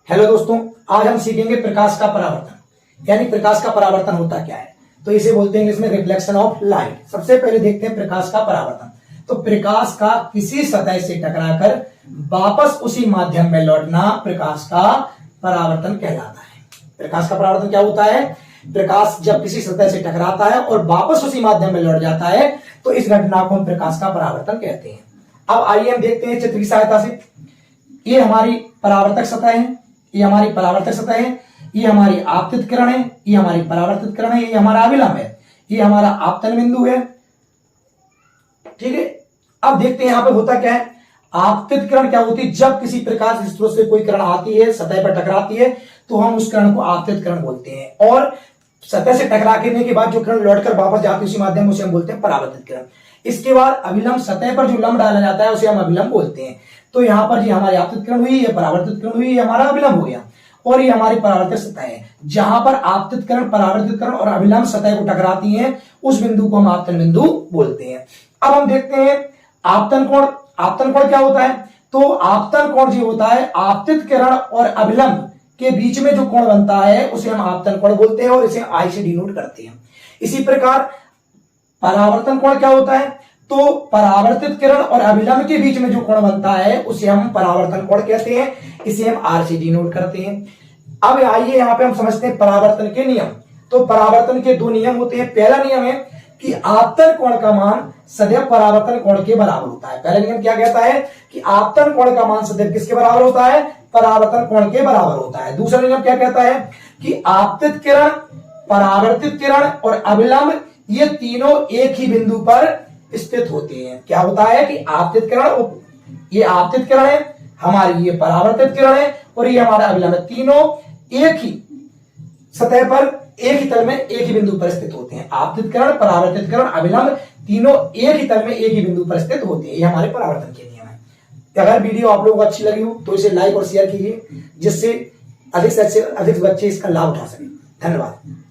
Hello दोस्तों, आज हम सीखेंगे प्रकाश का परावर्तन। यानी प्रकाश का परावर्तन होता क्या है, तो इसे बोलते हैं इसमें रिफ्लेक्शन ऑफ लाइट। सबसे पहले देखते हैं प्रकाश का परावर्तन। तो प्रकाश का किसी सतह से टकराकर वापस उसी माध्यम में लौटना प्रकाश का परावर्तन कहलाता है। प्रकाश का परावर्तन क्या होता है? प्रकाश जब किसी सतह से टकराता है और वापस उसी माध्यम में लौट जाता है, तो इस घटना को हम प्रकाश का परावर्तन कहते हैं। अब आइए हम देखते हैं चित्र की सहायता से। ये हमारी परावर्तक सतह है, ये हमारी परावर्तक सतह है, ये हमारी आपतित किरण है, ये हमारी परावर्तित किरण है, ये हमारा अभिलंब है, ये हमारा आपतन बिंदु है। ठीक है, अब देखते हैं यहां पर होता क्या है। आपतित किरण क्या होती है? जब किसी प्रकाश स्रोत से कोई किरण आती है, सतह पर टकराती है, तो हम उस किरण को आपतित किरण बोलते हैं। और सतह से टकराने के बाद जो किरण लौटकर वापस जाती है उसी माध्यम में, उसे हम बोलते हैं परावर्तित किरण। इसके बाद अभिलंब, सतह पर जो लंब डाला जाता है उसे हम अभिलंब बोलते हैं। तो यहाँ पर ये हमारी आपतित किरण हुई, ये परावर्तित किरण हुई, ये हमारा अभिलंब हो गया। और ये हमारी परावर्तित सतह है। जहां पर आपतित किरण, परावर्तित किरण और अभिलंब सतह को टकराती हैं, उस बिंदु को हम आपतन बिंदु बोलते हैं। अब हम देखते हैं आपतन कोण। आपतन कोण क्या होता है? तो आपतन कोण जो होता है, आपतित किरण और अभिलंब के बीच में जो कोण बनता है उसे हम आपतन कोण बोलते हैं और इसे आई से डिनोट करते हैं। इसी प्रकार परावर्तन कोण क्या होता है? तो परावर्तित किरण और अभिलंब के बीच में जो कोण बनता है उसे हम परावर्तन कोण कहते हैं, इसे हम आर से डिनोट करते हैं। अब आइए यहां पे हम समझते हैं परावर्तन के नियम। तो परावर्तन के दो नियम होते हैं। पहला नियम है कि आपतन कोण का मान सदैव परावर्तन कोण के बराबर होता है। पहला नियम क्या कहता है कि आपतन कोण का मान सदैव किसके बराबर होता है? परावर्तन कोण के बराबर होता है। दूसरा नियम क्या कहता है कि आपतित किरण, परावर्तित किरण और अभिलंब ये तीनों एक ही बिंदु पर स्थित होते हैं। क्या होता है कि आपतित किरण, ये आपतित किरण है, हमारी ये परावर्तित किरण है और ये हमारा अभिलंब है, तीनों एक ही सतह पर, एक ही तल में, एक ही बिंदु पर स्थित होते हैं। आपतित किरण, परावर्तित किरण, अभिलंब तीनों एक ही तल में, एक ही बिंदु पर स्थित होते हैं। ये हमारे परावर्तन के नियम है। अगर वीडियो आप लोगों को अच्छी लगी हो तो इसे लाइक और शेयर कीजिए, जिससे अधिक से अधिक बच्चे इसका लाभ उठा सकें। धन्यवाद।